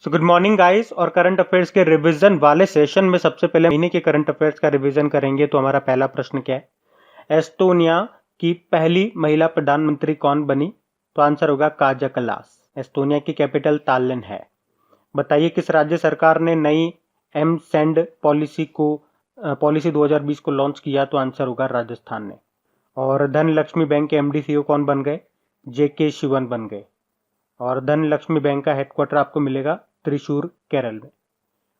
So good morning guys. और current affairs के revision वाले सेशन में सबसे पहले महीने के करंट अफेयर्स का रिवीजन करेंगे। तो हमारा पहला प्रश्न क्या है? एस्टोनिया की पहली महिला प्रधानमंत्री कौन बनी? तो आंसर होगा काजा कलास। एस्टोनिया की कैपिटल तालिन है। बताइए किस राज्य सरकार ने नई एम सेंड पॉलिसी 2020 को लॉन्च किया? तो आंसर होगा राजस्थान ने। और धनलक्ष्मी बैंक के एमडी सीईओ कौन बन गए? जेके शिवन बन गए। और धनलक्ष्मी बैंक का हेडक्वार्टर आपको मिलेगा त्रिशूर, केरल में।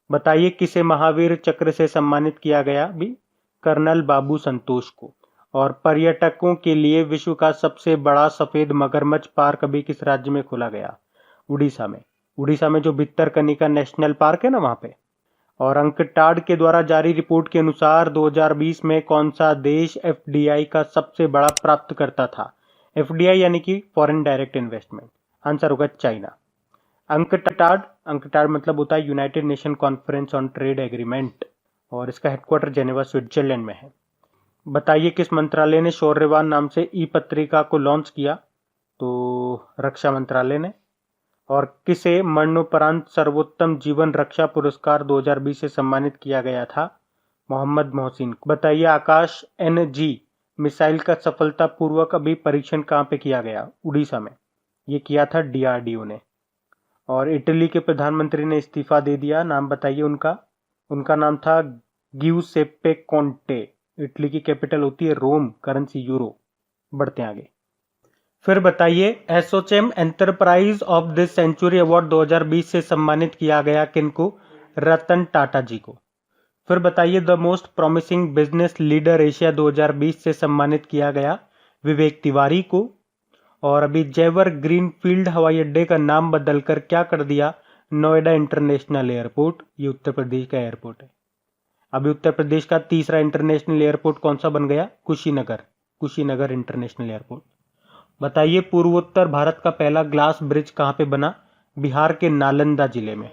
बताइए किसे महावीर चक्र से सम्मानित किया गया? भी कर्नल बाबू संतोष को। और पर्यटकों के लिए विश्व का सबसे बड़ा सफेद मगरमच्छ पार्क अभी किस राज्य में खोला गया? उड़ीसा में। उड़ीसा में जो भितरकनिका नेशनल पार्क है ना, वहां पे। और अंकटाड के द्वारा जारी रिपोर्ट के अनुसार 2020 में कौन सा देश एफडीआई का सबसे बड़ा प्राप्तकर्ता था? एफडीआई यानी कि फॉरेन डायरेक्ट इन्वेस्टमेंट। आंसर होगा चाइना। अंकटाड मतलब होता है United nation conference on trade agreement, और इसका हेडक्वार्टर जेनेवा स्विट्जरलैंड में है। बताइए किस मंत्रालय ने शौर्यवान नाम से ई पत्रिका को लॉन्च किया? तो रक्षा मंत्रालय ने। और किसे मरणोपरांत सर्वोत्तम जीवन रक्षा पुरस्कार 2020 से सम्मानित किया गया था? मोहम्मद मोहसिन। बताइए आकाश एनजी मिसाइल का सफलतापूर्वक अभी परीक्षण कहाँ पे किया गया? उड़ीसा में। ये किया था डीआरडीओ ने। और इटली के प्रधानमंत्री ने इस्तीफा दे दिया। नाम बताइए उनका। उनका नाम था ग्यूसेप्पे कोंटे। इटली की कैपिटल होती है रोम, करेंसी यूरो। बढ़ते हैं आगे। फिर बताइए ASSOCHAM enterprise of this century award 2020 से सम्मानित किया गया किनको? रतन टाटा जी को। फिर बताइए the most promising business leader Asia 2020 से सम्मानित किया गया विवेक तिवारी को। और अभी जेवर ग्रीनफील्ड हवाई अड्डे का नाम बदलकर क्या कर दिया? Noida international airport. ये उत्तर प्रदेश का एयरपोर्ट है। अभी उत्तर प्रदेश का तीसरा इंटरनेशनल एयरपोर्ट कौन सा बन गया? Kushinagar international airport. बताइए पूर्वोत्तर भारत का पहला ग्लास ब्रिज कहाँ पे बना? बिहार के नालंदा जिले में।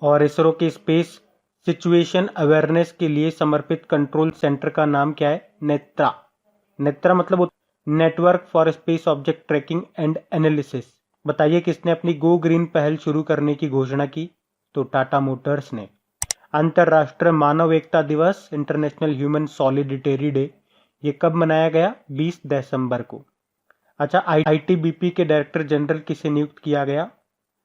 और इसरो के स्पेस सिचुएशन अवेयरनेस के लिए समर्पित कंट्रोल सेंटर का नाम क्या है? नेत्रा। नेत्रा मतलब network for space object tracking and analysis. बताइए किसने अपनी गो ग्रीन पहल शुरू करने की घोषणा की? तो टाटा मोटर्स ने। अंतरराष्ट्रीय मानव एकता दिवस इंटरनेशनल ह्यूमन सॉलिडिटेरी डे, ये कब मनाया गया? 20 दिसंबर को। अच्छा, आईटीबीपी के डायरेक्टर जनरल किसे नियुक्त किया गया?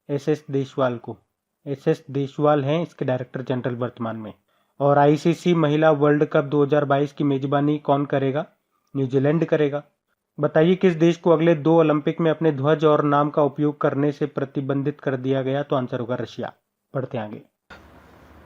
एसएस देशवाल को। एसएस देशवाल हैं इसके डायरेक्टर जनरल वर्तमान में। और आईसीसी महिला वर्ल्ड कप 2022 की मेजबानी कौन करेगा? न्यूजीलैंड करेगा। बताइए किस देश को अगले 2 ओलंपिक में अपने ध्वज और नाम का उपयोग करने से प्रतिबंधित कर दिया गया? तो आंसर होगा रशिया। पढ़ते हैं आगे।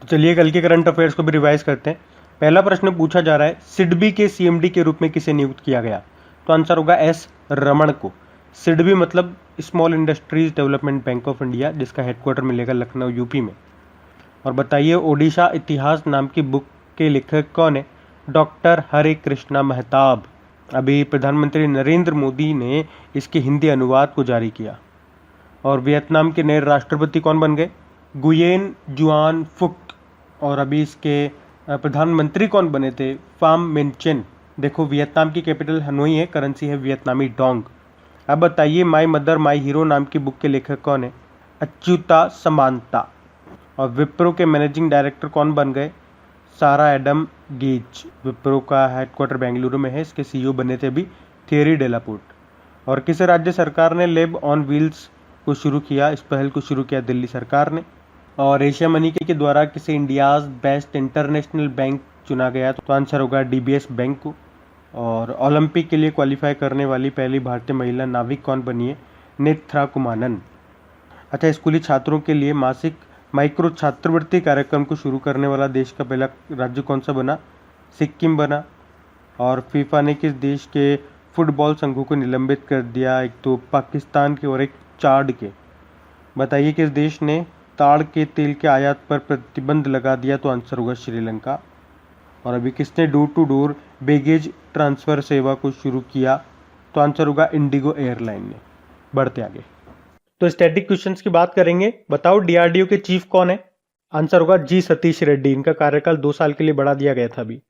तो चलिए कल के करंट अफेयर्स को भी रिवाइज करते हैं। पहला प्रश्न पूछा जा रहा है सिडबी के सीएमडी के रूप में किसे नियुक्त किया गया? तो आंसर होगा एस रमण को। सिडबी मतलब small industries development bank of India, जिसका हेडक्वार्टर मिलेगा लखनऊ यूपी में। और बताइए ओडिशा इतिहास नाम की बुक के लेखक कौन है? डॉक्टर हरे कृष्णा मेहताब। अभी प्रधानमंत्री नरेंद्र मोदी ने इसके हिंदी अनुवाद को जारी किया। और वियतनाम के नए राष्ट्रपति कौन बन गए? गुयेन जुआन फुक। और अभी इसके प्रधानमंत्री कौन बने थे? फाम मिनचिन। देखो वियतनाम की कैपिटल हनोई है, करेंसी है वियतनामी डोंग। अब बताइए माई मदर माई हीरो नाम की बुक के लेखक कौन है? अच्युता समांता। और विप्रो के मैनेजिंग डायरेक्टर कौन बन गए? सारा एडम गेज। विप्रो का हेडक्वार्टर बेंगलुरु में है, इसके सीईओ बने थे अभी थियरी डेलापोर्ट। और किस राज्य सरकार ने लेब ऑन व्हील्स को शुरू किया? इस पहल को शुरू किया दिल्ली सरकार ने। और एशिया मनी के द्वारा किसे इंडियाज बेस्ट इंटरनेशनल बैंक चुना गया? तो आंसर होगा डीबीएस बैंक को। और ओलंपिक के लिए क्वालिफाई करने वाली पहली भारतीय महिला नाविक कौन बनी है? नेत्रा कुमानन। अच्छा, स्कूली छात्रों के लिए मासिक माइक्रो छात्रवृत्ति कार्यक्रम को शुरू करने वाला देश का पहला राज्य कौन सा बना? सिक्किम बना। और फीफा ने किस देश के फुटबॉल संघों को निलंबित कर दिया? एक तो पाकिस्तान के और एक चाड के। बताइए किस देश ने ताड़ के तेल के आयात पर प्रतिबंध लगा दिया? तो आंसर होगा श्रीलंका। और अभी किसने door to door baggage transfer सेवा को शुरू किया? तो आंसर होगा इंडिगो एयरलाइन ने। बढ़ते आगे। तो स्टैटिक क्वेश्चंस की बात करेंगे। बताओ डीआरडीओ के चीफ कौन है? आंसर होगा जी सतीश रेड्डी। इनका कार्यकाल 2 साल के लिए बढ़ा दिया गया था अभी।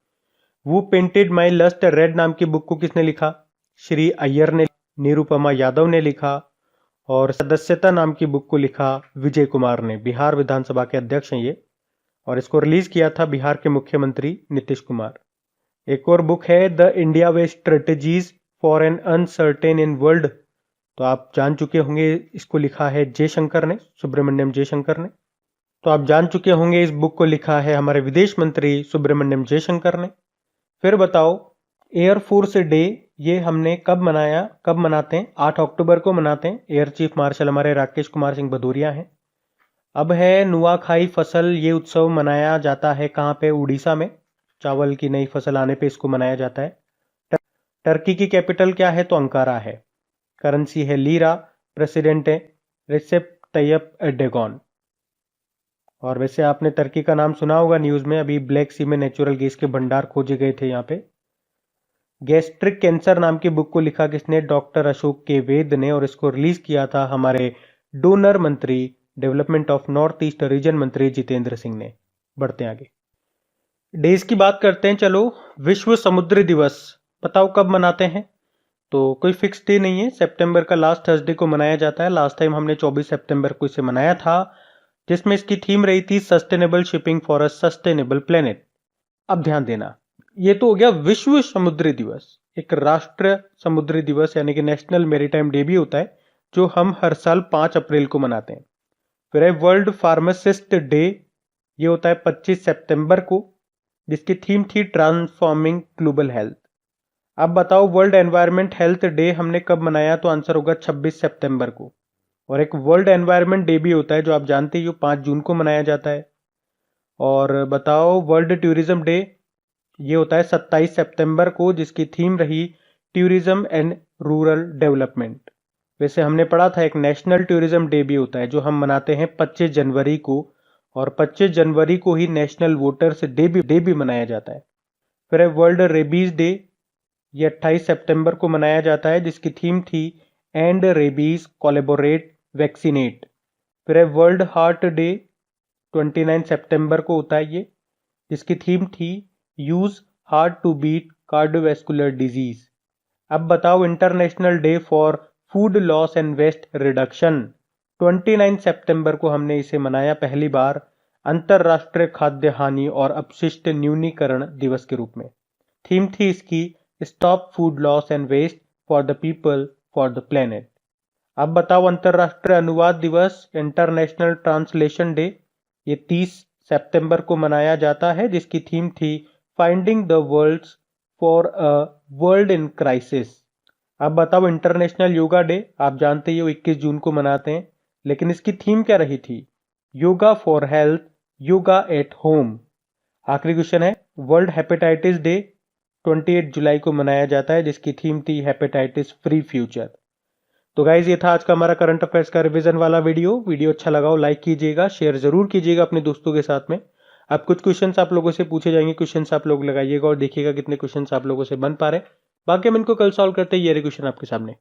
वो पेंटेड माई लस्ट रेड नाम की बुक को किसने लिखा? श्री अय्यर ने। निरुपमा यादव ने लिखा। और सदस्यता नाम की बुक को लिखा विजय कुमार ने, बिहार विधानसभा के अध्यक्ष हैं ये, और इसको रिलीज किया था बिहार के मुख्यमंत्री नीतीश कुमार। एक और बुक है the India way strategies for an uncertain in world, तो आप जान चुके होंगे इसको लिखा है जयशंकर ने, सुब्रमण्यम जयशंकर ने। तो आप जान चुके होंगे इस बुक को लिखा है हमारे विदेश मंत्री सुब्रमण्यम जयशंकर ने। फिर बताओ, एयरफोर्स डे ये हमने कब मनाते हैं? 8 अक्टूबर को मनाते हैं। एयर चीफ मार्शल हमारे राकेश कुमार सिंह भदौरिया हैं। अब है नुआखाई फसल, ये उत्सव मनाया जाता है कहाँ पे? उड़ीसा में। चावल की नई फसल आने पे इसको मनाया जाता है। टर्की की कैपिटल क्या है? तो अंकारा है। करेंसी है लीरा। प्रेसिडेंट है रिसेप तैयप एर्डोगन। और वैसे आपने टर्की का नाम सुना होगा न्यूज में, अभी ब्लैक सी में नेचुरल गैस के भंडार खोजे गए थे यहाँ पे। गैस्ट्रिक कैंसर नाम की बुक को लिखा किसने? डॉक्टर अशोक के वेद ने, और इसको रिलीज किया था हमारे डोनर मंत्री, development of north east region मंत्री जितेंद्र सिंह ने। बढ़ते आगे, डेज की बात करते हैं। चलो, विश्व समुद्री दिवस बताओ कब मनाते हैं? तो कोई फिक्स डे नहीं है, सितंबर का लास्ट थर्सडे को मनाया जाता है। लास्ट टाइम हमने 24 सितंबर को इसे मनाया था, जिसमें इसकी थीम रही थी sustainable shipping for a sustainable planet. अब ध्यान देना, ये तो हो गया विश्व समुद्री दिवस। एक राष्ट्रीय समुद्री दिवस यानी कि नेशनल मैरीटाइम डे भी होता है, जो हम हर साल 5 अप्रैल को मनाते हैं। फिर है वर्ल्ड फार्मासिस्ट डे, ये होता है 25 सितंबर को, जिसकी थीम थी ट्रांसफॉर्मिंग ग्लोबल हेल्थ। अब बताओ, वर्ल्ड एनवायरनमेंट हेल्थ डे हमने कब मनाया? तो आंसर होगा 26 सितंबर को। और एक वर्ल्ड एनवायरनमेंट डे भी होता है, जो आप जानते ही हो, 5 जून को मनाया जाता है। और बताओ, वर्ल्ड टूरिज्म डे ये होता है 27 सितंबर को, जिसकी थीम रही टूरिज्म एंड रूरल डेवलपमेंट। वैसे हमने पढ़ा था एक नेशनल टूरिज्म डे भी होता है, जो हम मनाते हैं 25 जनवरी को, और 25 जनवरी को ही नेशनल वोटर्स डे भी मनाया जाता है। फिर है वर्ल्ड रेबीज डे, ये 28 सितंबर को मनाया जाता है, जिसकी थीम थी एंड रेबीज कोलैबोरेट वैक्सीनेट। फिर है वर्ल्ड हार्ट डे, 29 सितंबर को होता है ये, जिसकी थीम थी use heart to beat cardiovascular disease. अब बताओ, international day for food loss and waste reduction, 29 सितंबर को हमने इसे मनाया पहली बार, अंतरराष्ट्रीय खाद्य हानि और अपशिष्ट न्यूनीकरण दिवस के रूप में। थीम थी इसकी stop food loss and waste for the people for the planet. अब बताओ, अंतरराष्ट्रीय अनुवाद दिवस, इंटरनेशनल ट्रांसलेशन डे, ये 30 सितंबर को मनाया जाता है, जिसकी थीम थी finding the words for a world in crisis. अब बताओ, इंटरनेशनल योगा डे, आप जानते ही हो 21 जून को मनाते हैं, लेकिन इसकी थीम क्या रही थी? Yoga for health, yoga at home. आखिरी क्वेश्चन है, वर्ल्ड हेपेटाइटिस डे 28 जुलाई को मनाया जाता है, जिसकी थीम थी हेपेटाइटिस फ्री फ्यूचर। तो गाइज, ये था आज का हमारा करंट अफेयर्स का रिवीजन वाला वीडियो अच्छा लगा हो लाइक कीजिएगा, शेयर जरूर कीजिएगा अपने दोस्तों के साथ में। अब कुछ क्वेश्चंस आप लोगों से पूछे जाएंगे, क्वेश्चंस आप लोग लगाइएगा और देखिएगा कितने क्वेश्चंस आप लोगों से बन पा रहे हैं। बाकी हम इनको कल सॉल्व करते हैं। ये क्वेश्चन आपके सामने।